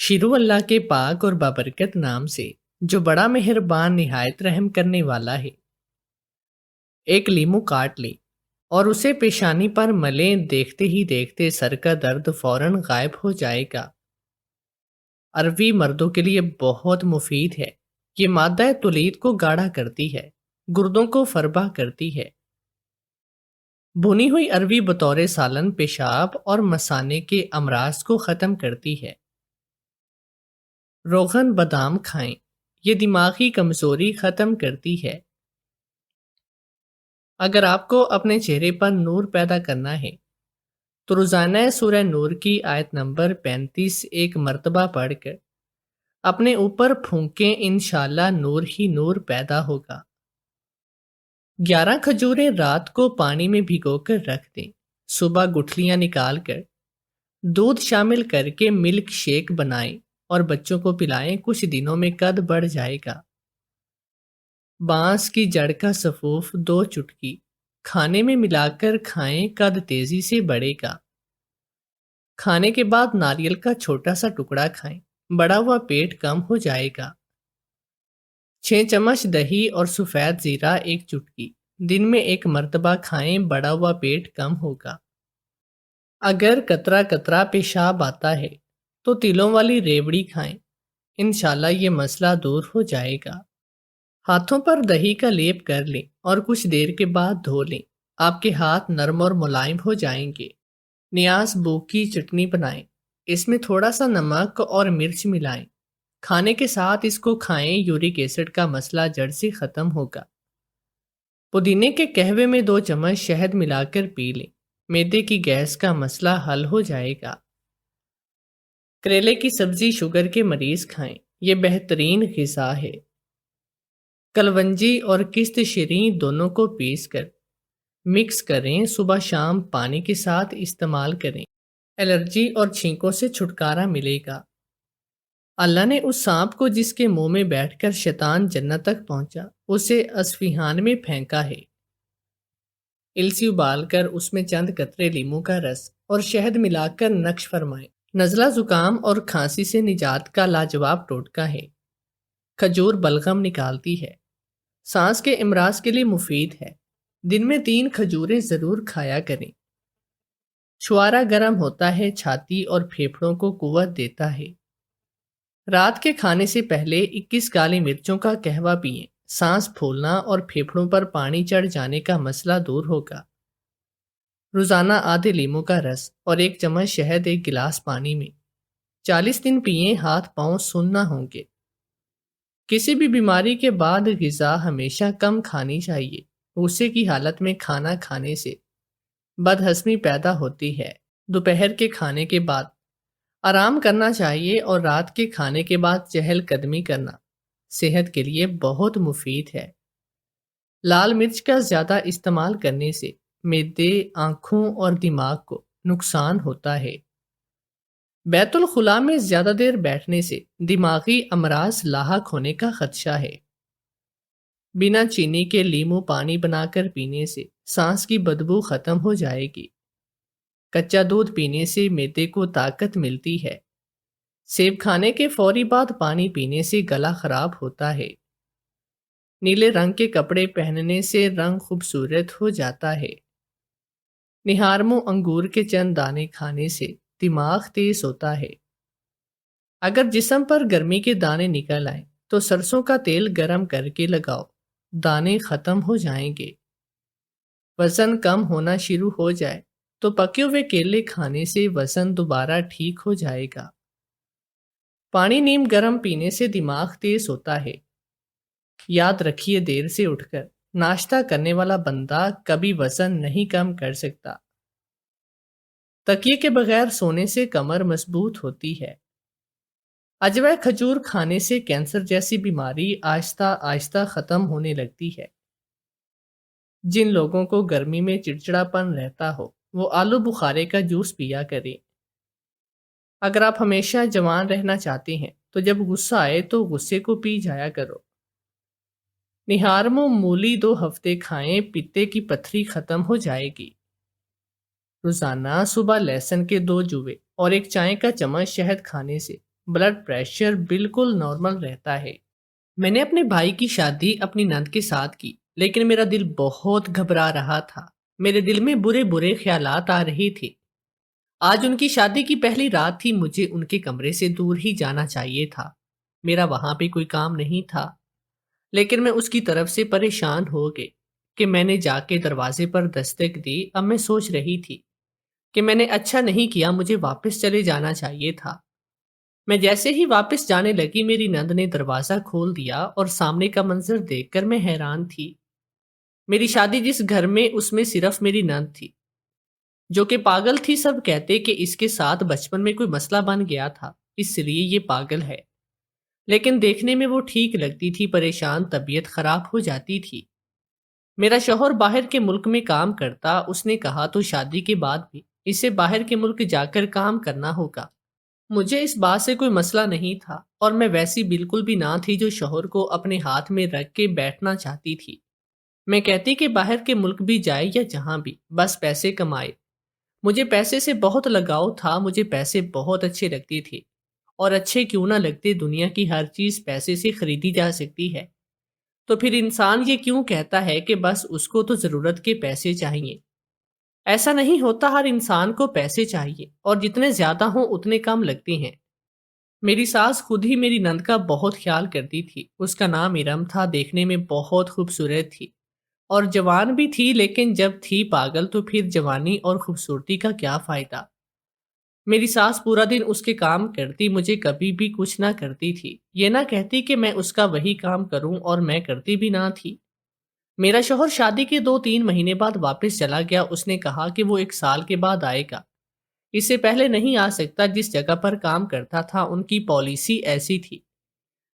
شروع اللہ کے پاک اور بابرکت نام سے جو بڑا مہربان نہایت رحم کرنے والا ہے۔ ایک لیمو کاٹ لے اور اسے پیشانی پر ملیں، دیکھتے ہی دیکھتے سر کا درد فوراً غائب ہو جائے گا۔ عربی مردوں کے لیے بہت مفید ہے۔ یہ مادہ تولید کو گاڑھا کرتی ہے، گردوں کو فربہ کرتی ہے۔ بھنی ہوئی عربی بطور سالن پیشاب اور مثانے کے امراض کو ختم کرتی ہے۔ روغن بادام کھائیں، یہ دماغی کمزوری ختم کرتی ہے۔ اگر آپ کو اپنے چہرے پر نور پیدا کرنا ہے تو روزانہ سورہ نور کی آیت نمبر 35 ایک مرتبہ پڑھ کر اپنے اوپر پھونکیں، انشاءاللہ نور ہی نور پیدا ہوگا۔ 11 کھجوریں رات کو پانی میں بھگو کر رکھ دیں، صبح گٹھلیاں نکال کر دودھ شامل کر کے ملک شیک بنائیں اور بچوں کو پلائیں، کچھ دنوں میں قد بڑھ جائے گا۔ بانس کی جڑ کا سفوف 2 چٹکی کھانے میں ملا کر کھائیں، قد تیزی سے بڑھے گا۔ کھانے کے بعد ناریل کا چھوٹا سا ٹکڑا کھائیں، بڑا ہوا پیٹ کم ہو جائے گا۔ 6 چمچ دہی اور سفید زیرہ 1 چٹکی دن میں 1 مرتبہ کھائیں، بڑا ہوا پیٹ کم ہوگا۔ اگر قطرہ قطرہ پیشاب آتا ہے تو تلوں والی ریوڑی کھائیں، انشاءاللہ یہ مسئلہ دور ہو جائے گا۔ ہاتھوں پر دہی کا لیپ کر لیں اور کچھ دیر کے بعد دھو لیں، آپ کے ہاتھ نرم اور ملائم ہو جائیں گے۔ نیاز بو کی چٹنی بنائیں، اس میں تھوڑا سا نمک اور مرچ ملائیں، کھانے کے ساتھ اس کو کھائیں، یورک ایسڈ کا مسئلہ جڑ سے ختم ہوگا۔ پودینے کے قہوے میں 2 چمچ شہد ملا کر پی لیں، معدے کی گیس کا مسئلہ حل ہو جائے گا۔ کریلے کی سبزی شوگر کے مریض کھائیں، یہ بہترین غذا ہے۔ کلونجی اور کشت شیریں دونوں کو پیس کر مکس کریں، صبح شام پانی کے ساتھ استعمال کریں، الرجی اور چھینکوں سے چھٹکارا ملے گا۔ اللہ نے اس سانپ کو جس کے منہ میں بیٹھ کر شیطان جنت تک پہنچا، اسے اصفہان میں پھینکا ہے۔ السی ابال کر اس میں چند قطرے لیموں کا رس اور شہد ملا کر نقش فرمائیں، نزلہ زکام اور کھانسی سے نجات کا لاجواب ٹوٹکا ہے۔ کھجور بلغم نکالتی ہے، سانس کے امراض کے لیے مفید ہے۔ دن میں 3 کھجوریں ضرور کھایا کریں۔ چھوارا گرم ہوتا ہے، چھاتی اور پھیپھڑوں کو قوت دیتا ہے۔ رات کے کھانے سے پہلے 21 کالی مرچوں کا قہوہ پئیں، سانس پھولنا اور پھیپھڑوں پر پانی چڑھ جانے کا مسئلہ دور ہوگا۔ روزانہ آدھے لیموں کا رس اور 1 چمچ شہد 1 گلاس پانی میں 40 دن پئیں، ہاتھ پاؤں سن نہ ہوں گے۔ کسی بھی بیماری کے بعد غذا ہمیشہ کم کھانی چاہیے۔ غصے کی حالت میں کھانا کھانے سے بدہضمی پیدا ہوتی ہے۔ دوپہر کے کھانے کے بعد آرام کرنا چاہیے اور رات کے کھانے کے بعد چہل قدمی کرنا صحت کے لیے بہت مفید ہے۔ لال مرچ کا زیادہ استعمال کرنے سے معدے، آنکھوں اور دماغ کو نقصان ہوتا ہے۔ بیت الخلاء میں زیادہ دیر بیٹھنے سے دماغی امراض لاحق ہونے کا خدشہ ہے۔ بنا چینی کے لیموں پانی بنا کر پینے سے سانس کی بدبو ختم ہو جائے گی۔ کچا دودھ پینے سے معدے کو طاقت ملتی ہے۔ سیب کھانے کے فوری بعد پانی پینے سے گلا خراب ہوتا ہے۔ نیلے رنگ کے کپڑے پہننے سے رنگ خوبصورت ہو جاتا ہے۔ نہارمو انگور کے چند دانے کھانے سے دماغ تیز ہوتا ہے۔ اگر جسم پر گرمی کے دانے نکل آئیں تو سرسوں کا تیل گرم کر کے لگاؤ، دانے ختم ہو جائیں گے۔ وزن کم ہونا شروع ہو جائے تو پکے ہوئے کیلے کھانے سے وزن دوبارہ ٹھیک ہو جائے گا۔ پانی نیم گرم پینے سے دماغ تیز ہوتا ہے۔ یاد رکھیے، دیر سے اٹھ کر ناشتہ کرنے والا بندہ کبھی وزن نہیں کم کر سکتا۔ تکیے کے بغیر سونے سے کمر مضبوط ہوتی ہے۔ اجوے کھجور کھانے سے کینسر جیسی بیماری آہستہ آہستہ ختم ہونے لگتی ہے۔ جن لوگوں کو گرمی میں چڑچڑا پن رہتا ہو وہ آلو بخارے کا جوس پیا کریں۔ اگر آپ ہمیشہ جوان رہنا چاہتے ہیں تو جب غصہ آئے تو غصے کو پی جایا کرو۔ نہارمو مولی 2 ہفتے کھائیں، پتے کی پتھری ختم ہو جائے گی۔ روزانہ صبح لہسن کے 2 جوے اور 1 چائے کا چمچ شہد کھانے سے بلڈ پریشر بالکل نارمل رہتا ہے۔ میں نے اپنے بھائی کی شادی اپنی نند کے ساتھ کی، لیکن میرا دل بہت گھبرا رہا تھا۔ میرے دل میں برے برے خیالات آ رہے تھے۔ آج ان کی شادی کی پہلی رات تھی، مجھے ان کے کمرے سے دور ہی جانا چاہیے تھا۔ میرا وہاں پہ کوئی کام نہیں تھا، لیکن میں اس کی طرف سے پریشان ہو گئی کہ میں نے جا کے دروازے پر دستک دی۔ اب میں سوچ رہی تھی کہ میں نے اچھا نہیں کیا، مجھے واپس چلے جانا چاہیے تھا۔ میں جیسے ہی واپس جانے لگی، میری نند نے دروازہ کھول دیا اور سامنے کا منظر دیکھ کر میں حیران تھی۔ میری شادی جس گھر میں، اس میں صرف میری نند تھی، جو کہ پاگل تھی۔ سب کہتے کہ اس کے ساتھ بچپن میں کوئی مسئلہ بن گیا تھا، اس لیے یہ پاگل ہے، لیکن دیکھنے میں وہ ٹھیک لگتی تھی۔ پریشان طبیعت خراب ہو جاتی تھی۔ میرا شوہر باہر کے ملک میں کام کرتا، اس نے کہا تو شادی کے بعد بھی اسے باہر کے ملک جا کر کام کرنا ہوگا۔ مجھے اس بات سے کوئی مسئلہ نہیں تھا، اور میں ویسی بالکل بھی نہ تھی جو شوہر کو اپنے ہاتھ میں رکھ کے بیٹھنا چاہتی تھی۔ میں کہتی کہ باہر کے ملک بھی جائے یا جہاں بھی، بس پیسے کمائے۔ مجھے پیسے سے بہت لگاؤ تھا، مجھے پیسے بہت اچھے لگتے تھے، اور اچھے کیوں نہ لگتے، دنیا کی ہر چیز پیسے سے خریدی جا سکتی ہے۔ تو پھر انسان یہ کیوں کہتا ہے کہ بس اس کو تو ضرورت کے پیسے چاہیے؟ ایسا نہیں ہوتا، ہر انسان کو پیسے چاہیے، اور جتنے زیادہ ہوں اتنے کم لگتے ہیں۔ میری ساس خود ہی میری نند کا بہت خیال کرتی تھی۔ اس کا نام ارم تھا، دیکھنے میں بہت خوبصورت تھی اور جوان بھی تھی، لیکن جب تھی پاگل تو پھر جوانی اور خوبصورتی کا کیا فائدہ۔ میری ساس پورا دن اس کے کام کرتی، مجھے کبھی بھی کچھ نہ کرتی تھی۔ یہ نہ کہتی کہ میں اس کا وہی کام کروں، اور میں کرتی بھی نہ تھی۔ میرا شوہر شادی کے 2-3 مہینے بعد واپس چلا گیا۔ اس نے کہا کہ وہ 1 سال کے بعد آئے گا، اس سے پہلے نہیں آ سکتا۔ جس جگہ پر کام کرتا تھا ان کی پالیسی ایسی تھی۔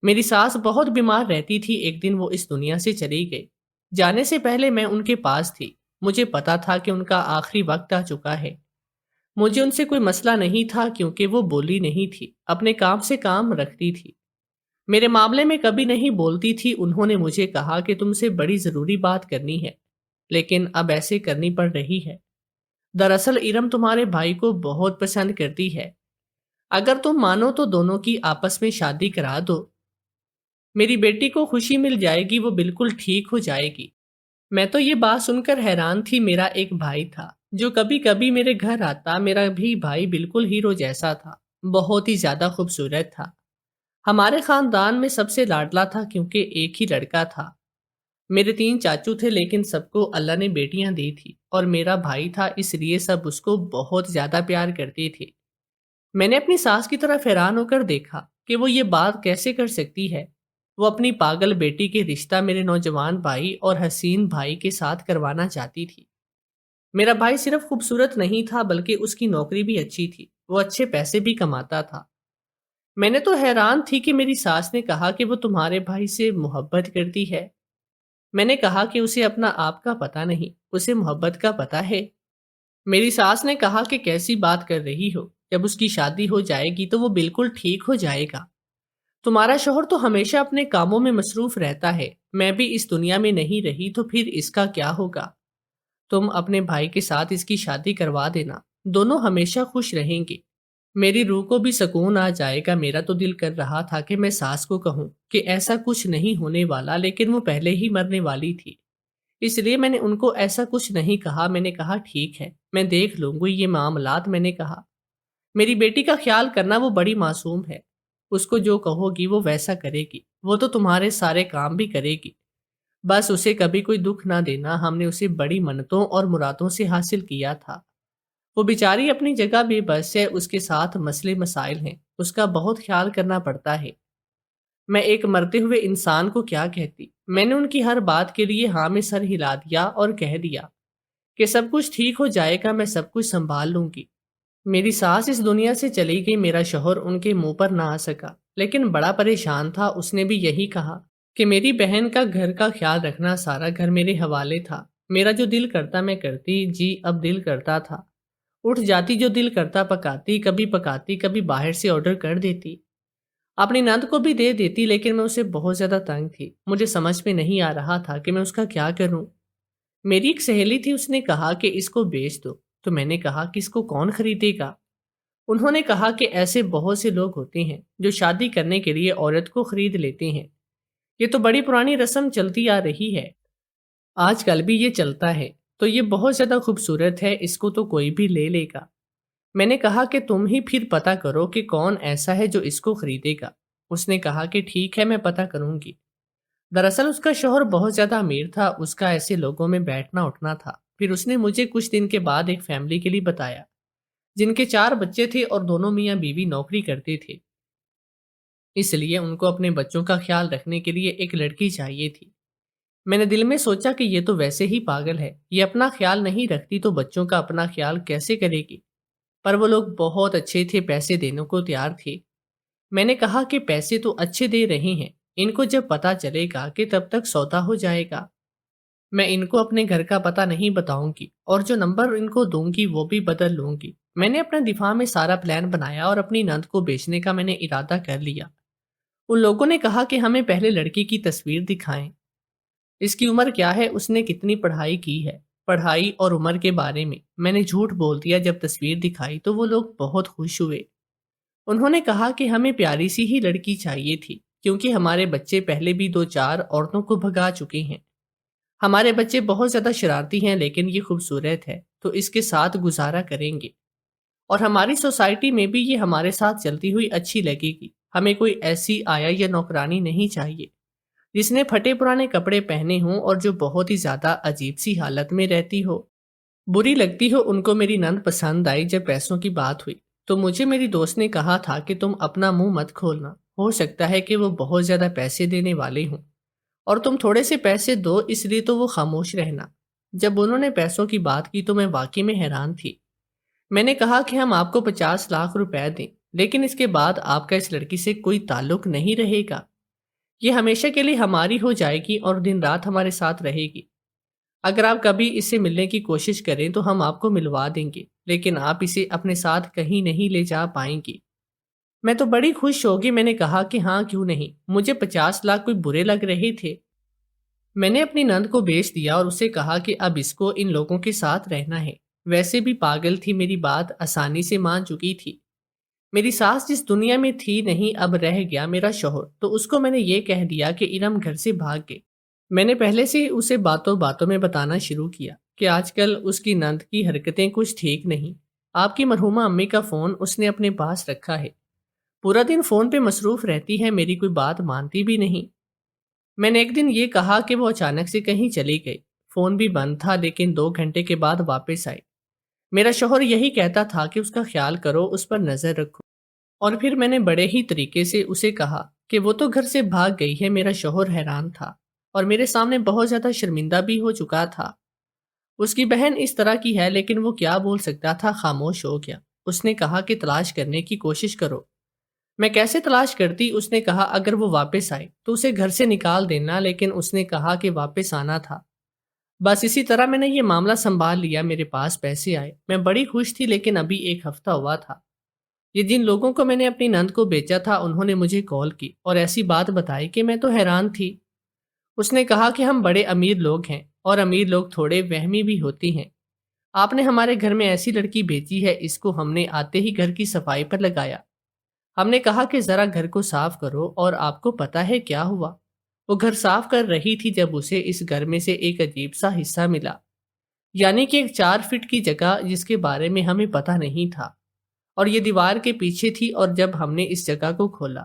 میری ساس بہت بیمار رہتی تھی، ایک دن وہ اس دنیا سے چلی گئی۔ جانے سے پہلے میں ان کے پاس تھی، مجھے پتا تھا کہ ان کا آخری وقت آ چکا ہے۔ مجھے ان سے کوئی مسئلہ نہیں تھا، کیونکہ وہ بولی نہیں تھی، اپنے کام سے کام رکھتی تھی، میرے معاملے میں کبھی نہیں بولتی تھی۔ انہوں نے مجھے کہا کہ تم سے بڑی ضروری بات کرنی ہے، لیکن اب ایسے کرنی پڑ رہی ہے۔ دراصل ارم تمہارے بھائی کو بہت پسند کرتی ہے، اگر تم مانو تو دونوں کی آپس میں شادی کرا دو۔ میری بیٹی کو خوشی مل جائے گی، وہ بالکل ٹھیک ہو جائے گی۔ میں تو یہ بات سن کر حیران تھی۔ میرا ایک بھائی تھا جو کبھی کبھی میرے گھر آتا۔ میرا بھی بھائی بالکل ہیرو جیسا تھا، بہت ہی زیادہ خوبصورت تھا۔ ہمارے خاندان میں سب سے لاڈلا تھا، کیونکہ ایک ہی لڑکا تھا۔ میرے 3 چاچو تھے، لیکن سب کو اللہ نے بیٹیاں دی تھی، اور میرا بھائی تھا، اس لیے سب اس کو بہت زیادہ پیار کرتے تھے۔ میں نے اپنی ساس کی طرف حیران ہو کر دیکھا کہ وہ یہ بات کیسے کر سکتی ہے۔ وہ اپنی پاگل بیٹی کے رشتہ میرے نوجوان بھائی اور حسین بھائی کے ساتھ کروانا چاہتی تھی۔ میرا بھائی صرف خوبصورت نہیں تھا، بلکہ اس کی نوکری بھی اچھی تھی، وہ اچھے پیسے بھی کماتا تھا۔ میں نے تو حیران تھی کہ میری ساس نے کہا کہ وہ تمہارے بھائی سے محبت کرتی ہے۔ میں نے کہا کہ اسے اپنا آپ کا پتہ نہیں، اسے محبت کا پتہ ہے۔ میری ساس نے کہا کہ کیسی بات کر رہی ہو، جب اس کی شادی ہو جائے گی تو وہ بالکل ٹھیک ہو جائے گا۔ تمہارا شوہر تو ہمیشہ اپنے کاموں میں مصروف رہتا ہے، میں بھی اس دنیا میں نہیں رہی تو پھر اس کا کیا ہوگا؟ تم اپنے بھائی کے ساتھ اس کی شادی کروا دینا، دونوں ہمیشہ خوش رہیں گے۔ میری روح کو بھی سکون آ جائے گا۔ میرا تو دل کر رہا تھا کہ میں ساس کو کہوں کہ ایسا کچھ نہیں ہونے والا، لیکن وہ پہلے ہی مرنے والی تھی، اس لیے میں نے ان کو ایسا کچھ نہیں کہا۔ میں نے کہا ٹھیک ہے، میں دیکھ لوں گی یہ معاملات۔ میں نے کہا میری بیٹی کا خیال کرنا، وہ بڑی معصوم ہے، اس کو جو کہو گی وہ ویسا کرے گی، وہ تو تمہارے سارے کام بھی کرے گی، بس اسے کبھی کوئی دکھ نہ دینا۔ ہم نے اسے بڑی منتوں اور مرادوں سے حاصل کیا تھا، وہ بیچاری اپنی جگہ بے بس ہے، اس کے ساتھ مسئلے مسائل ہیں، اس کا بہت خیال کرنا پڑتا ہے۔ میں ایک مرتے ہوئے انسان کو کیا کہتی؟ میں نے ان کی ہر بات کے لیے ہاں میں سر ہلا دیا اور کہہ دیا کہ سب کچھ ٹھیک ہو جائے گا، میں سب کچھ سنبھال لوں گی۔ میری ساس اس دنیا سے چلی گئی، میرا شوہر ان کے منہ پر نہ آ سکا، لیکن بڑا پریشان تھا۔ اس نے بھی یہی کہا کہ میری بہن کا گھر کا خیال رکھنا، سارا گھر میرے حوالے تھا، میرا جو دل کرتا میں کرتی، جی اب دل کرتا تھا اٹھ جاتی، جو دل کرتا پکاتی، کبھی باہر سے آرڈر کر دیتی، اپنی نند کو بھی دے دیتی، لیکن میں اسے بہت زیادہ تنگ تھی، مجھے سمجھ میں نہیں آ رہا تھا کہ میں اس کا کیا کروں۔ میری ایک سہیلی تھی، اس نے کہا کہ اس کو بیچ دو، تو میں نے کہا کہ اس کو کون خریدے گا؟ انہوں نے کہا کہ ایسے بہت سے لوگ ہوتے ہیں جو شادی کرنے کے لیے عورت کو خرید لیتے ہیں۔ یہ تو بڑی پرانی رسم چلتی آ رہی ہے، آج کل بھی یہ چلتا ہے، تو یہ بہت زیادہ خوبصورت ہے، اس کو تو کوئی بھی لے لے گا۔ میں نے کہا کہ تم ہی پھر پتہ کرو کہ کون ایسا ہے جو اس کو خریدے گا۔ اس نے کہا کہ ٹھیک ہے، میں پتہ کروں گی۔ دراصل اس کا شوہر بہت زیادہ امیر تھا، اس کا ایسے لوگوں میں بیٹھنا اٹھنا تھا۔ پھر اس نے مجھے کچھ دن کے بعد ایک فیملی کے لیے بتایا جن کے 4 بچے تھے اور دونوں میاں بیوی نوکری کرتے تھے، اس لیے ان کو اپنے بچوں کا خیال رکھنے کے لیے ایک لڑکی چاہیے تھی۔ میں نے دل میں سوچا کہ یہ تو ویسے ہی پاگل ہے، یہ اپنا خیال نہیں رکھتی تو بچوں کا اپنا خیال کیسے کرے گی؟ پر وہ لوگ بہت اچھے تھے، پیسے دینے کو تیار تھے۔ میں نے کہا کہ پیسے تو اچھے دے رہے ہیں، ان کو جب پتا چلے گا کہ تب تک سودا ہو جائے گا۔ میں ان کو اپنے گھر کا پتہ نہیں بتاؤں گی اور جو نمبر ان کو دوں گی وہ بھی بدل لوں گی۔ میں نے اپنے دفاع میں سارا پلان بنایا اور اپنی نند کو بیچنے کا میں نے ارادہ کر لیا۔ ان لوگوں نے کہا کہ ہمیں پہلے لڑکی کی تصویر دکھائیں، اس کی عمر کیا ہے، اس نے کتنی پڑھائی کی ہے۔ پڑھائی اور عمر کے بارے میں نے جھوٹ بول دیا۔ جب تصویر دکھائی تو وہ لوگ بہت خوش ہوئے۔ انہوں نے کہا کہ ہمیں پیاری سی ہی لڑکی چاہیے تھی، کیونکہ ہمارے بچے پہلے بھی 2-4 عورتوں کو بھگا چکے ہیں۔ ہمارے بچے بہت زیادہ شرارتی ہیں، لیکن یہ خوبصورت ہے تو اس کے ساتھ گزارا کریں گے، اور ہماری سوسائٹی میں بھی یہ ہمارے ساتھ چلتی ہوئی اچھی لگے گی۔ ہمیں کوئی ایسی آیا یا نوکرانی نہیں چاہیے جس نے پھٹے پرانے کپڑے پہنے ہوں اور جو بہت ہی زیادہ عجیب سی حالت میں رہتی ہو، بری لگتی ہو۔ ان کو میری نند پسند آئی۔ جب پیسوں کی بات ہوئی تو مجھے میری دوست نے کہا تھا کہ تم اپنا منہ مت کھولنا، ہو سکتا ہے کہ وہ بہت زیادہ پیسے دینے والے ہوں اور تم تھوڑے سے پیسے دو، اس لیے تو وہ خاموش رہنا۔ جب انہوں نے پیسوں کی بات کی تو میں واقعی میں حیران تھی۔ میں نے کہا کہ ہم آپ کو 50 لاکھ روپے دیں، لیکن اس کے بعد آپ کا اس لڑکی سے کوئی تعلق نہیں رہے گا، یہ ہمیشہ کے لیے ہماری ہو جائے گی اور دن رات ہمارے ساتھ رہے گی۔ اگر آپ کبھی اس سے ملنے کی کوشش کریں تو ہم آپ کو ملوا دیں گے، لیکن آپ اسے اپنے ساتھ کہیں نہیں لے جا پائیں گی۔ میں تو بڑی خوش ہوگی۔ میں نے کہا کہ ہاں کیوں نہیں، مجھے 50 لاکھ کوئی برے لگ رہے تھے۔ میں نے اپنی نند کو بیچ دیا اور اسے کہا کہ اب اس کو ان لوگوں کے ساتھ رہنا ہے۔ ویسے بھی پاگل تھی، میری بات آسانی سے مان چکی تھی۔ میری ساس جس دنیا میں تھی نہیں، اب رہ گیا میرا شوہر، تو اس کو میں نے یہ کہہ دیا کہ ارم گھر سے بھاگ گئے۔ میں نے پہلے سے ہی اسے باتوں باتوں میں بتانا شروع کیا کہ آج کل اس کی نند کی حرکتیں کچھ ٹھیک نہیں۔ آپ کی مرحومہ امی کا فون اس نے اپنے پاس رکھا ہے، پورا دن فون پہ مصروف رہتی ہے، میری کوئی بات مانتی بھی نہیں۔ میں نے ایک دن یہ کہا کہ وہ اچانک سے کہیں چلی گئی، فون بھی بند تھا، لیکن 2 گھنٹے کے بعد واپس آئی۔ میرا شوہر یہی کہتا تھا کہ اس کا خیال کرو، اس پر نظر رکھو، اور پھر میں نے بڑے ہی طریقے سے اسے کہا کہ وہ تو گھر سے بھاگ گئی ہے۔ میرا شوہر حیران تھا اور میرے سامنے بہت زیادہ شرمندہ بھی ہو چکا تھا۔ اس کی بہن اس طرح کی ہے، لیکن وہ کیا بول سکتا تھا، خاموش ہو گیا۔ اس نے کہا کہ تلاش کرنے کی کوشش کرو۔ میں کیسے تلاش کرتی؟ اس نے کہا اگر وہ واپس آئے تو اسے گھر سے نکال دینا، لیکن اس نے کہا کہ واپس آنا تھا۔ بس اسی طرح میں نے یہ معاملہ سنبھال لیا۔ میرے پاس پیسے آئے، میں بڑی خوش تھی، لیکن ابھی 1 ہفتہ ہوا تھا۔ یہ جن لوگوں کو میں نے اپنی نند کو بیچا تھا، انہوں نے مجھے کال کی اور ایسی بات بتائی کہ میں تو حیران تھی۔ اس نے کہا کہ ہم بڑے امیر لوگ ہیں اور امیر لوگ تھوڑے وہمی بھی ہوتی ہیں۔ آپ نے ہمارے گھر میں ایسی لڑکی بھیجی ہے، اس کو ہم نے آتے ہی گھر کی صفائی پر لگایا۔ ہم نے کہا کہ ذرا گھر کو صاف کرو، اور آپ کو پتا ہے کیا ہوا؟ وہ گھر صاف کر رہی تھی جب اسے اس گھر میں سے ایک عجیب سا حصہ ملا، یعنی کہ ایک 4 فٹ کی جگہ جس کے بارے میں ہمیں پتا نہیں تھا، اور یہ دیوار کے پیچھے تھی۔ اور جب ہم نے اس جگہ کو کھولا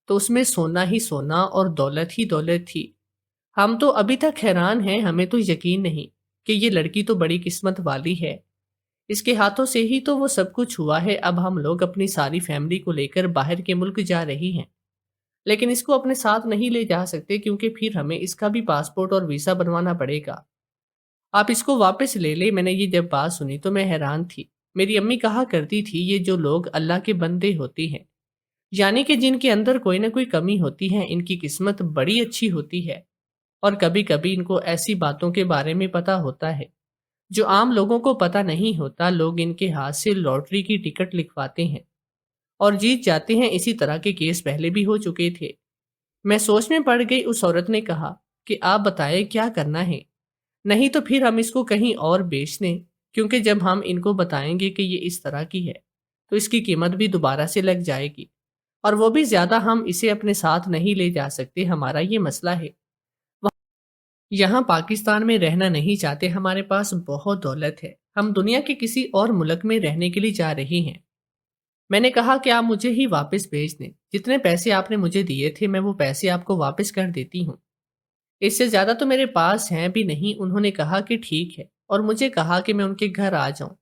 تو اس میں سونا ہی سونا اور دولت ہی دولت تھی۔ ہم تو ابھی تک حیران ہیں، ہمیں تو یقین نہیں کہ یہ لڑکی تو بڑی قسمت والی ہے، اس کے ہاتھوں سے ہی تو وہ سب کچھ ہوا ہے۔ اب ہم لوگ اپنی ساری فیملی کو لے کر باہر کے ملک جا رہی ہیں، لیکن اس کو اپنے ساتھ نہیں لے جا سکتے، کیونکہ پھر ہمیں اس کا بھی پاسپورٹ اور ویزا بنوانا پڑے گا۔ آپ اس کو واپس لے لیں۔ میں نے یہ جب بات سنی تو میں حیران تھی۔ میری امی کہا کرتی تھی یہ جو لوگ اللہ کے بندے ہوتے ہیں، یعنی کہ جن کے اندر کوئی نہ کوئی کمی ہوتی ہے، ان کی قسمت بڑی اچھی ہوتی ہے، اور کبھی کبھی ان کو ایسی باتوں کے بارے میں پتا ہوتا ہے جو عام لوگوں کو پتا نہیں ہوتا۔ لوگ ان کے ہاتھ سے لاٹری کی ٹکٹ لکھواتے ہیں اور جیت جاتے ہیں۔ اسی طرح کے کیس پہلے بھی ہو چکے تھے۔ میں سوچ میں پڑ گئی۔ اس عورت نے کہا کہ آپ بتائیں کیا کرنا ہے، نہیں تو پھر ہم اس کو کہیں اور بیچ دیں، کیونکہ جب ہم ان کو بتائیں گے کہ یہ اس طرح کی ہے تو اس کی قیمت بھی دوبارہ سے لگ جائے گی، اور وہ بھی زیادہ. ہم اسے اپنے ساتھ نہیں لے جا سکتے، ہمارا یہ مسئلہ ہے. یہاں پاکستان میں رہنا نہیں چاہتے، ہمارے پاس بہت دولت ہے، ہم دنیا کے کسی اور ملک میں رہنے کے لیے جا رہے ہیں. میں نے کہا کہ آپ مجھے ہی واپس بھیج دیں، جتنے پیسے آپ نے مجھے دیے تھے میں وہ پیسے آپ کو واپس کر دیتی ہوں، اس سے زیادہ تو میرے پاس ہیں بھی نہیں. انہوں نے کہا کہ ٹھیک ہے، اور مجھے کہا کہ میں ان کے گھر آ جاؤں.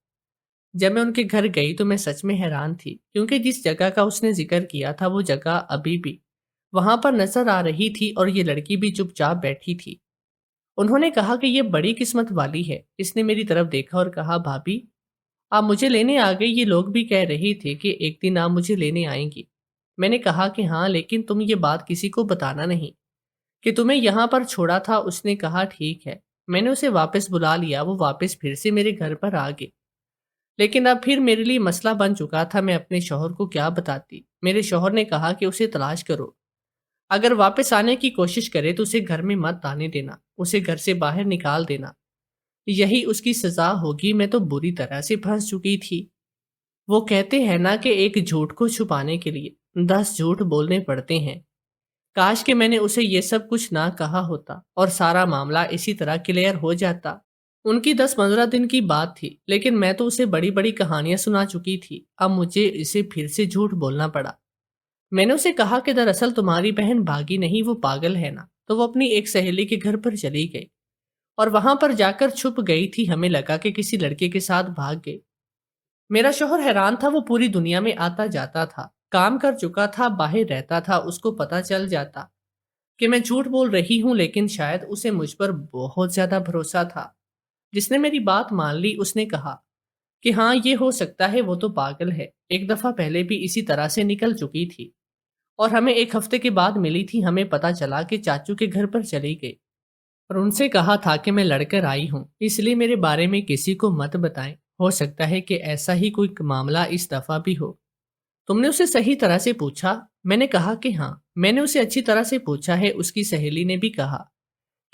جب میں ان کے گھر گئی تو میں سچ میں حیران تھی، کیونکہ جس جگہ کا اس نے ذکر کیا تھا وہ جگہ ابھی بھی وہاں پر نظر آ رہی تھی، اور یہ لڑکی بھی چپ چاپ بیٹھی تھی. انہوں نے کہا کہ یہ بڑی قسمت والی ہے. اس نے میری طرف دیکھا اور کہا، بھابھی آپ مجھے لینے آ گئی، یہ لوگ بھی کہہ رہے تھے کہ ایک دن آپ مجھے لینے آئیں گی. میں نے کہا کہ ہاں، لیکن تم یہ بات کسی کو بتانا نہیں کہ تمہیں یہاں پر چھوڑا تھا. اس نے کہا ٹھیک ہے. میں نے اسے واپس بلا لیا، وہ واپس پھر سے میرے گھر پر آ گئی. لیکن اب پھر میرے لیے مسئلہ بن چکا تھا، میں اپنے شوہر کو کیا بتاتی. میرے شوہر نے کہا کہ اسے تلاش کرو، اگر واپس آنے کی کوشش کرے تو اسے گھر میں مت آنے دینا، اسے گھر سے باہر نکال دینا، یہی اس کی سزا ہوگی. میں تو بری طرح سے پھنس چکی تھی. وہ کہتے ہیں نا کہ ایک جھوٹ کو چھپانے کے لیے 10 جھوٹ بولنے پڑتے ہیں. کاش کہ میں نے اسے یہ سب کچھ نہ کہا ہوتا اور سارا معاملہ اسی طرح کلیئر ہو جاتا. ان کی 10-15 دن کی بات تھی، لیکن میں تو اسے بڑی بڑی کہانیاں سنا چکی تھی. اب مجھے اسے پھر سے جھوٹ بولنا پڑا. میں نے اسے کہا کہ دراصل تمہاری بہن بھاگی نہیں، وہ پاگل ہے نا. تو وہ اپنی ایک سہیلی کے گھر پر چلی گئی اور وہاں پر جا کر چھپ گئی تھی. ہمیں لگا کہ کسی لڑکے کے ساتھ بھاگ گئی. میرا شوہر حیران تھا، وہ پوری دنیا میں آتا جاتا تھا، کام کر چکا تھا، باہر رہتا تھا. اس کو پتا چل جاتا کہ میں جھوٹ بول رہی ہوں، لیکن شاید اسے مجھ پر بہت زیادہ بھروسہ تھا. جس نے میری بات مان لی اس نے کہا کہ ہاں یہ ہو سکتا ہے، وہ تو پاگل ہے، ایک دفعہ پہلے بھی اسی طرح سے نکل چکی تھی اور ہمیں ایک ہفتے کے بعد ملی تھی. ہمیں پتا چلا کہ چاچو کے گھر پر چلی گئی اور ان سے کہا تھا کہ میں لڑ کر آئی ہوں، اس لیے میرے بارے میں کسی کو مت بتائیں. ہو سکتا ہے کہ ایسا ہی کوئی معاملہ اس دفعہ بھی ہو. تم نے اسے صحیح طرح سے پوچھا؟ میں نے کہا کہ ہاں، میں نے اسے اچھی طرح سے پوچھا ہے. اس کی سہیلی نے بھی کہا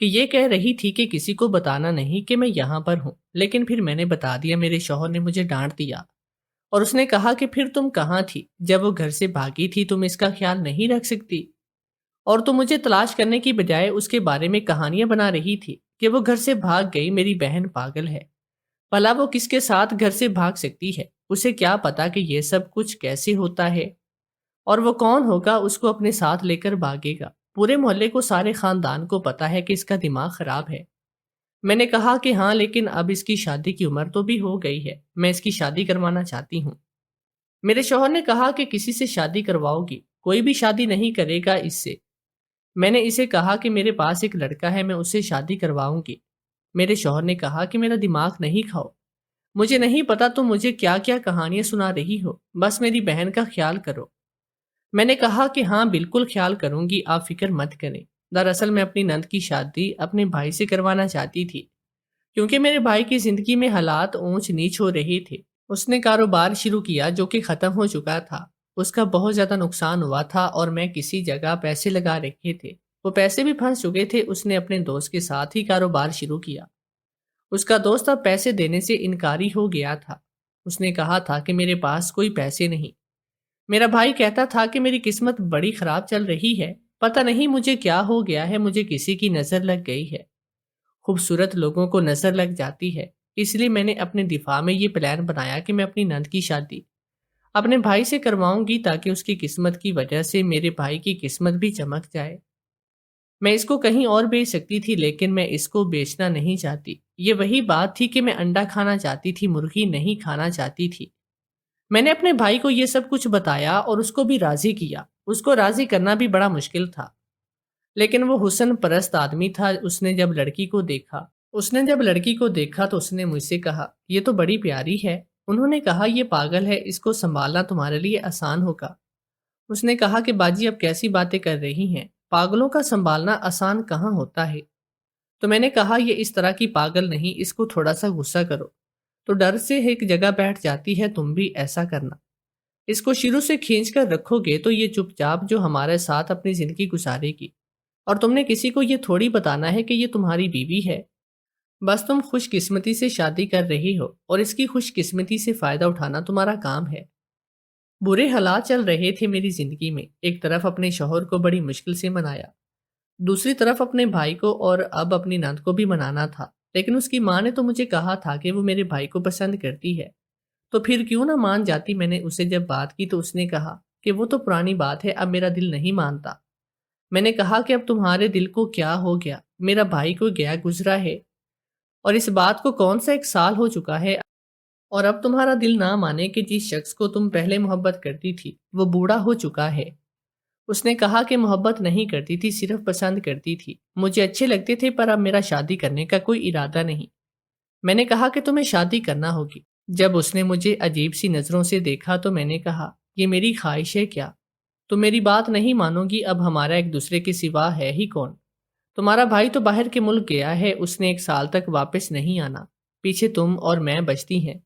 کہ یہ کہہ رہی تھی کہ کسی کو بتانا نہیں کہ میں یہاں پر ہوں، لیکن پھر میں نے بتا دیا. میرے شوہر نے مجھے ڈانٹ دیا اور اس نے کہا کہ پھر تم کہاں تھی جب وہ گھر سے بھاگی تھی؟ تم اس کا خیال نہیں رکھ سکتی؟ اور تم مجھے تلاش کرنے کی بجائے اس کے بارے میں کہانیاں بنا رہی تھی کہ وہ گھر سے بھاگ گئی. میری بہن پاگل ہے، بھلا وہ کس کے ساتھ گھر سے بھاگ سکتی ہے؟ اسے کیا پتا کہ یہ سب کچھ کیسے ہوتا ہے اور وہ کون ہوگا اس کو اپنے ساتھ لے کر بھاگے گا. پورے محلے کو، سارے خاندان کو پتا ہے کہ اس کا دماغ خراب ہے. میں نے کہا کہ ہاں، لیکن اب اس کی شادی کی عمر تو بھی ہو گئی ہے، میں اس کی شادی کروانا چاہتی ہوں. میرے شوہر نے کہا کہ کسی سے شادی کرواؤ گی؟ کوئی بھی شادی نہیں کرے گا اس سے. میں نے اسے کہا کہ میرے پاس ایک لڑکا ہے، میں اسے شادی کرواؤں گی. میرے شوہر نے کہا کہ میرا دماغ نہیں کھاؤ، مجھے نہیں پتا تم مجھے کیا کیا کہانیاں سنا رہی ہو، بس میری بہن کا خیال کرو. میں نے کہا کہ ہاں بالکل خیال کروں گی، آپ فکر مت کریں. دراصل میں اپنی نند کی شادی اپنے بھائی سے کروانا چاہتی تھی، کیونکہ میرے بھائی کی زندگی میں حالات اونچ نیچ ہو رہے تھے. اس نے کاروبار شروع کیا جو کہ ختم ہو چکا تھا، اس کا بہت زیادہ نقصان ہوا تھا اور میں کسی جگہ پیسے لگا رکھے تھے، وہ پیسے بھی پھنس چکے تھے. اس نے اپنے دوست کے ساتھ ہی کاروبار شروع کیا. اس کا دوست اب پیسے دینے سے انکاری ہو گیا تھا. اس نے کہا تھا کہ میرے پاس کوئی پیسے نہیں. میرا بھائی کہتا تھا کہ میری قسمت بڑی خراب چل رہی ہے، پتہ نہیں مجھے کیا ہو گیا ہے، مجھے کسی کی نظر لگ گئی ہے. خوبصورت لوگوں کو نظر لگ جاتی ہے، اس لیے میں نے اپنے دفاع میں یہ پلان بنایا کہ میں اپنی نند کی شادی اپنے بھائی سے کرواؤں گی تاکہ اس کی قسمت کی وجہ سے میرے بھائی کی قسمت بھی چمک جائے. میں اس کو کہیں اور بیچ سکتی تھی، لیکن میں اس کو بیچنا نہیں چاہتی. یہ وہی بات تھی کہ میں انڈا کھانا چاہتی تھی، مرغی نہیں کھانا چاہتی تھی. میں نے اپنے بھائی کو یہ سب کچھ بتایا اور اس کو بھی راضی کیا. اس کو راضی کرنا بھی بڑا مشکل تھا، لیکن وہ حسن پرست آدمی تھا. اس نے جب لڑکی کو دیکھا تو اس نے مجھ سے کہا، یہ تو بڑی پیاری ہے. انہوں نے کہا یہ پاگل ہے، اس کو سنبھالنا تمہارے لیے آسان ہوگا. اس نے کہا کہ باجی اب کیسی باتیں کر رہی ہیں، پاگلوں کا سنبھالنا آسان کہاں ہوتا ہے. تو میں نے کہا یہ اس طرح کی پاگل نہیں، اس کو تھوڑا سا غصہ کرو تو ڈر سے ایک جگہ بیٹھ جاتی ہے. تم بھی ایسا کرنا، اس کو شروع سے کھینچ کر رکھو گے تو یہ چپ چاپ جو ہمارے ساتھ اپنی زندگی گزارے گی، اور تم نے کسی کو یہ تھوڑی بتانا ہے کہ یہ تمہاری بیوی ہے. بس تم خوش قسمتی سے شادی کر رہی ہو اور اس کی خوش قسمتی سے فائدہ اٹھانا تمہارا کام ہے. برے حالات چل رہے تھے میری زندگی میں۔ ایک طرف اپنے شوہر کو بڑی مشکل سے منایا، دوسری طرف اپنے بھائی کو اور اب اپنی نند کو بھی منانا تھا۔ لیکن اس کی ماں نے تو مجھے کہا تھا کہ وہ میرے بھائی کو پسند کرتی ہے، تو پھر کیوں نہ مان جاتی۔ میں نے اسے جب بات کی تو اس نے کہا کہ وہ تو پرانی بات ہے، اب میرا دل نہیں مانتا۔ میں نے کہا کہ اب تمہارے دل کو کیا ہو گیا؟ میرا بھائی کو گیا گزرا ہے اور اس بات کو کون سا 1 سال ہو چکا ہے، اور اب تمہارا دل نہ مانے کہ جس شخص کو تم پہلے محبت کرتی تھی وہ بوڑھا ہو چکا ہے۔ اس نے کہا کہ محبت نہیں کرتی تھی، صرف پسند کرتی تھی، مجھے اچھے لگتے تھے، پر اب میرا شادی کرنے کا کوئی ارادہ نہیں۔ میں نے کہا کہ تمہیں شادی کرنا ہوگی۔ جب اس نے مجھے عجیب سی نظروں سے دیکھا تو میں نے کہا، یہ میری خواہش ہے کیا؟ تم میری بات نہیں مانو گی، اب ہمارا ایک دوسرے کے سوا ہے ہی کون؟ تمہارا بھائی تو باہر کے ملک گیا ہے، اس نے 1 سال تک واپس نہیں آنا، پیچھے تم اور میں بچتی ہیں۔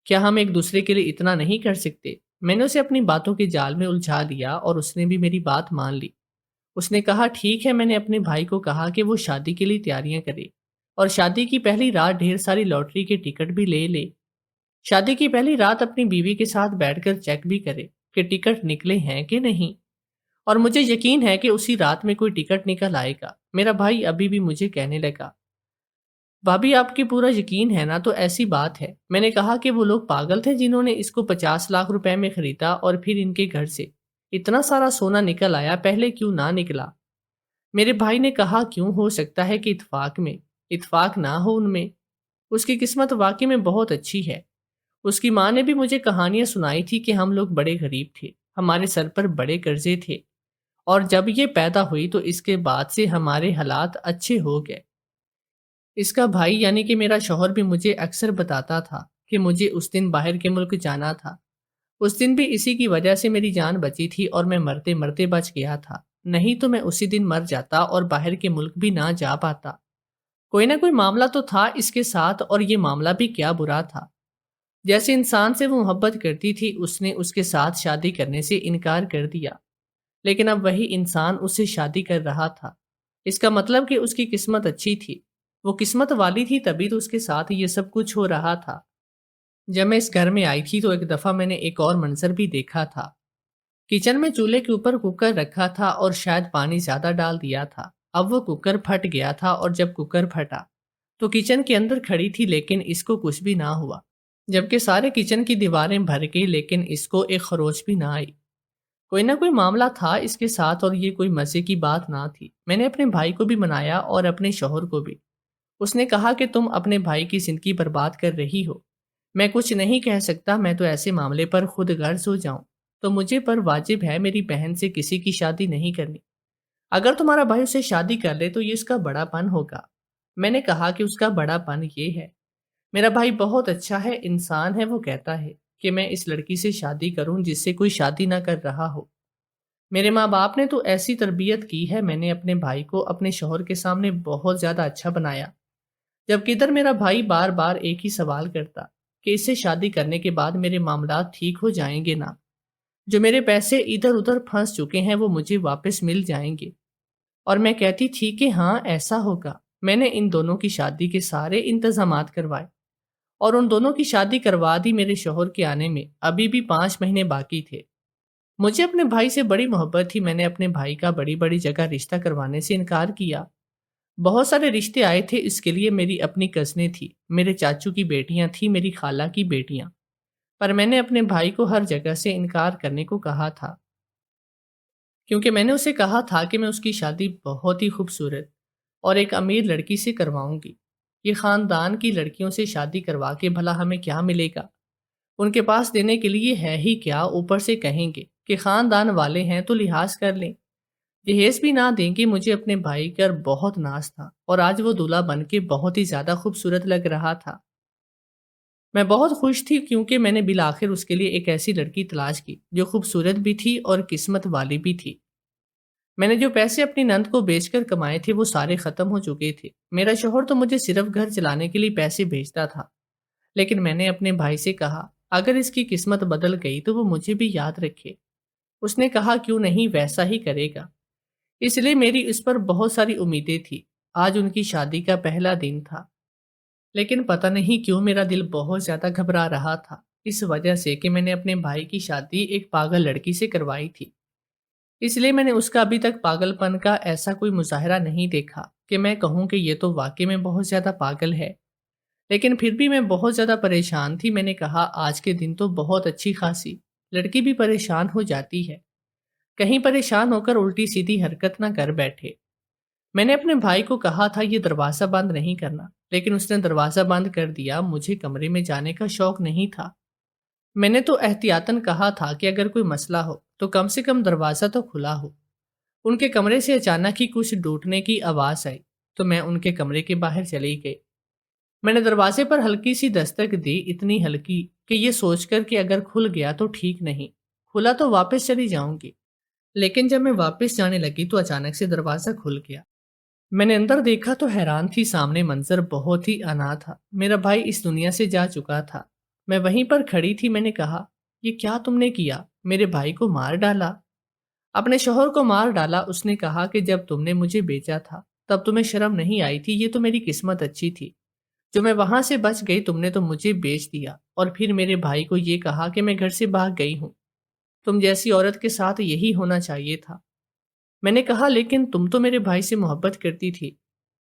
کیا ہم ایک دوسرے کے لیے اتنا نہیں کر سکتے؟ میں نے اسے اپنی باتوں کے جال میں الجھا دیا اور اس نے بھی میری بات مان لی۔ اس نے کہا ٹھیک ہے۔ میں نے اپنے بھائی کو کہا کہ وہ شادی کے لیے تیاریاں کرے اور شادی کی پہلی رات ڈھیر ساری لاٹری کے ٹکٹ بھی لے لے۔ شادی کی پہلی رات اپنی بیوی کے ساتھ بیٹھ کر چیک بھی کرے کہ ٹکٹ نکلے ہیں کہ نہیں، اور مجھے یقین ہے کہ اسی رات میں کوئی ٹکٹ نکل آئے گا۔ میرا بھائی ابھی بھی مجھے کہنے لگا، بھابھی آپ کی پورا یقین ہے نا؟ تو ایسی بات ہے۔ میں نے کہا کہ وہ لوگ پاگل تھے جنہوں نے اس کو 50 لاکھ روپے میں خریدا اور پھر ان کے گھر سے اتنا سارا سونا نکل آیا، پہلے کیوں نہ نکلا؟ میرے بھائی نے کہا کیوں ہو سکتا ہے کہ اتفاق نہ ہو ان میں؟ اس کی قسمت واقعی میں بہت اچھی ہے۔ اس کی ماں نے بھی مجھے کہانیاں سنائی تھی کہ ہم لوگ بڑے غریب تھے، ہمارے سر پر بڑے قرضے تھے، اور جب یہ پیدا ہوئی تو اس کے بعد سے ہمارے حالات اچھے ہو گئے۔ اس کا بھائی یعنی کہ میرا شوہر بھی مجھے اکثر بتاتا تھا کہ مجھے اس دن باہر کے ملک جانا تھا۔ اس دن بھی اسی کی وجہ سے میری جان بچی تھی اور میں مرتے مرتے بچ گیا تھا، نہیں تو میں اسی دن مر جاتا اور باہر کے ملک بھی نہ جا پاتا۔ کوئی نہ کوئی معاملہ تو تھا اس کے ساتھ، اور یہ معاملہ بھی کیا برا تھا۔ جیسے انسان سے وہ محبت کرتی تھی، اس نے اس کے ساتھ شادی کرنے سے انکار کر دیا، لیکن اب وہی انسان اس سے شادی کر رہا تھا۔ اس کا مطلب کہ اس کی قسمت اچھی تھی، وہ قسمت والی تھی، تبھی تو اس کے ساتھ یہ سب کچھ ہو رہا تھا۔ جب میں اس گھر میں آئی تھی تو ایک دفعہ میں نے ایک اور منظر بھی دیکھا تھا۔ کچن میں چولہے کے اوپر کوکر رکھا تھا اور شاید پانی زیادہ ڈال دیا تھا۔ اب وہ کوکر پھٹ گیا تھا، اور جب کوکر پھٹا تو کچن کے اندر کھڑی تھی، لیکن اس کو کچھ بھی نہ ہوا، جبکہ سارے کچن کی دیواریں بھر گئی، لیکن اس کو ایک خروچ بھی نہ آئی۔ کوئی نہ کوئی معاملہ تھا اس کے ساتھ، اور یہ کوئی مزے کی بات نہ تھی۔ میں نے اپنے بھائی کو بھی منایا اور اپنے شوہر کو بھی۔ اس نے کہا کہ تم اپنے بھائی کی زندگی برباد کر رہی ہو۔ میں کچھ نہیں کہہ سکتا، میں تو ایسے معاملے پر خود غرض ہو جاؤں تو مجھے پر واجب ہے میری بہن سے کسی کی شادی نہیں کرنی۔ اگر تمہارا بھائی اسے شادی کر لے تو یہ اس کا بڑا پن ہوگا۔ میں نے کہا کہ اس کا بڑا پن یہ ہے، میرا بھائی بہت اچھا ہے، انسان ہے، وہ کہتا ہے کہ میں اس لڑکی سے شادی کروں جس سے کوئی شادی نہ کر رہا ہو۔ میرے ماں باپ نے تو ایسی تربیت کی ہے، میں نے اپنے بھائی کو اپنے شوہر کے سامنے بہت زیادہ اچھا بنایا، جبکہ ادھر میرا بھائی بار بار ایک ہی سوال کرتا کہ اس سے شادی کرنے کے بعد میرے معاملات ٹھیک ہو جائیں گے نا؟ جو میرے پیسے ادھر ادھر پھنس چکے ہیں وہ مجھے واپس مل جائیں گے؟ اور میں کہتی تھی کہ ہاں ایسا ہوگا۔ میں نے ان دونوں کی شادی کے سارے انتظامات کروائے اور ان دونوں کی شادی کروا دی۔ میرے شوہر کے آنے میں ابھی بھی 5 مہینے باقی تھے۔ مجھے اپنے بھائی سے بڑی محبت تھی، میں نے اپنے بھائی کا بڑی بڑی جگہ رشتہ کروانے سے انکار کیا۔ بہت سارے رشتے آئے تھے، اس کے لیے میری اپنی کزنیں تھیں، میرے چاچو کی بیٹیاں تھیں، میری خالہ کی بیٹیاں، پر میں نے اپنے بھائی کو ہر جگہ سے انکار کرنے کو کہا تھا، کیونکہ میں نے اسے کہا تھا کہ میں اس کی شادی بہت ہی خوبصورت اور ایک امیر لڑکی سے کرواؤں گی۔ یہ خاندان کی لڑکیوں سے شادی کروا کے بھلا ہمیں کیا ملے گا؟ ان کے پاس دینے کے لیے ہے ہی کیا؟ اوپر سے کہیں گے کہ خاندان والے ہیں تو لحاظ کر لیں، جہیز بھی نہ دیں گے۔ مجھے اپنے بھائی پر بہت ناز تھا، اور آج وہ دولہا بن کے بہت ہی زیادہ خوبصورت لگ رہا تھا۔ میں بہت خوش تھی، کیونکہ میں نے بالآخر اس کے لیے ایک ایسی لڑکی تلاش کی جو خوبصورت بھی تھی اور قسمت والی بھی تھی۔ میں نے جو پیسے اپنی نند کو بیچ کر کمائے تھے وہ سارے ختم ہو چکے تھے۔ میرا شوہر تو مجھے صرف گھر چلانے کے لیے پیسے بھیجتا تھا، لیکن میں نے اپنے بھائی سے کہا اگر اس کی قسمت بدل گئی تو وہ مجھے بھی یاد رکھے۔ اس نے کہا کیوں نہیں، ویسا ہی کرے گا۔ اس لیے میری اس پر بہت ساری امیدیں تھی۔ آج ان کی شادی کا پہلا دن تھا، لیکن پتہ نہیں کیوں میرا دل بہت زیادہ گھبرا رہا تھا۔ اس وجہ سے کہ میں نے اپنے بھائی کی شادی ایک پاگل لڑکی سے کروائی تھی۔ اس لیے میں نے اس کا ابھی تک پاگل پن کا ایسا کوئی مظاہرہ نہیں دیکھا کہ میں کہوں کہ یہ تو واقعی میں بہت زیادہ پاگل ہے۔ لیکن پھر بھی میں بہت زیادہ پریشان تھی۔ میں نے کہا آج کے دن تو بہت اچھی خاصی لڑکی بھی پریشان ہو جاتی ہے، کہیں پریشان ہو کر الٹی سیدھی حرکت نہ کر بیٹھے۔ میں نے اپنے بھائی کو کہا تھا یہ دروازہ بند نہیں کرنا، لیکن اس نے دروازہ بند کر دیا۔ مجھے کمرے میں جانے کا شوق نہیں تھا۔ میں نے تو احتیاطاً کہا تھا کہ اگر کوئی مسئلہ ہو تو کم سے کم دروازہ تو کھلا ہو۔ ان کے کمرے سے اچانک ہی کچھ ٹوٹنے کی آواز آئی تو میں ان کے کمرے کے باہر چلی گئی۔ میں نے دروازے پر ہلکی سی دستک دی، اتنی ہلکی کہ یہ سوچ کر کہ اگر کھل گیا تو ٹھیک نہیں، کھلا تو واپس چلی جاؤں گی۔ لیکن جب میں واپس جانے لگی تو اچانک سے دروازہ کھل گیا۔ میں نے اندر دیکھا تو حیران تھی، سامنے منظر بہت ہی انا تھا۔ میرا بھائی اس دنیا سے جا چکا تھا۔ میں وہیں پر کھڑی تھی۔ میں نے کہا یہ کیا تم نے کیا؟ میرے بھائی کو مار ڈالا؟ اپنے شوہر کو مار ڈالا؟ اس نے کہا کہ جب تم نے مجھے بیچا تھا تب تمہیں شرم نہیں آئی تھی؟ یہ تو میری قسمت اچھی تھی جو میں وہاں سے بچ گئی، تم نے تو مجھے بیچ دیا اور پھر میرے بھائی کو یہ کہا کہ میں گھر سے بھاگ گئی ہوں۔ تم جیسی عورت کے ساتھ یہی ہونا چاہیے تھا۔ میں نے کہا لیکن تم تو میرے بھائی سے محبت کرتی تھی۔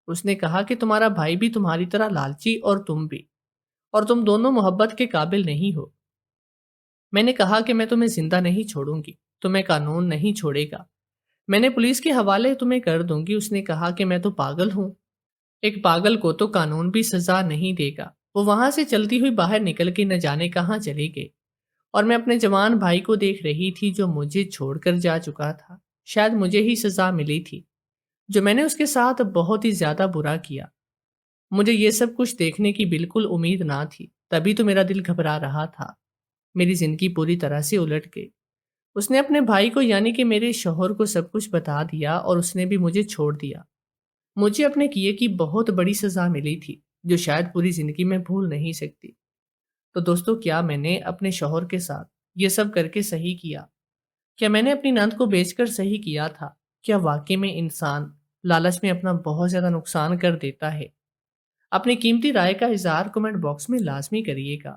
اس نے کہا کہ تمہارا بھائی بھی تمہاری طرح لالچی اور تم بھی، اور تم دونوں محبت کے قابل نہیں ہو۔ میں نے کہا کہ میں تمہیں زندہ نہیں چھوڑوں گی، تمہیں قانون نہیں چھوڑے گا، میں نے پولیس کے حوالے تمہیں کر دوں گی۔ اس نے کہا کہ میں تو پاگل ہوں، ایک پاگل کو تو قانون بھی سزا نہیں دے گا۔ وہ وہاں سے چلتی ہوئی باہر نکل کے نہ جانے کہاں چلی گئی، اور میں اپنے جوان بھائی کو دیکھ رہی تھی جو مجھے چھوڑ کر جا چکا تھا۔ شاید مجھے ہی سزا ملی تھی جو میں نے اس کے ساتھ بہت ہی زیادہ برا کیا۔ مجھے یہ سب کچھ دیکھنے کی بالکل امید نہ تھی، تبھی تو میرا دل گھبرا رہا تھا۔ میری زندگی پوری طرح سے الٹ گئی۔ اس نے اپنے بھائی کو یعنی کہ میرے شوہر کو سب کچھ بتا دیا اور اس نے بھی مجھے چھوڑ دیا۔ مجھے اپنے کیے کی بہت بڑی سزا ملی تھی جو شاید پوری زندگی میں بھول نہیں سکتی۔ تو دوستو، کیا میں نے اپنے شوہر کے ساتھ یہ سب کر کے صحیح کیا؟ کیا میں نے اپنی نند کو بیچ کر صحیح کیا تھا؟ کیا واقعی میں انسان لالچ میں اپنا بہت زیادہ نقصان کر دیتا ہے؟ اپنی قیمتی رائے کا اظہار کمنٹ باکس میں لازمی کریے گا۔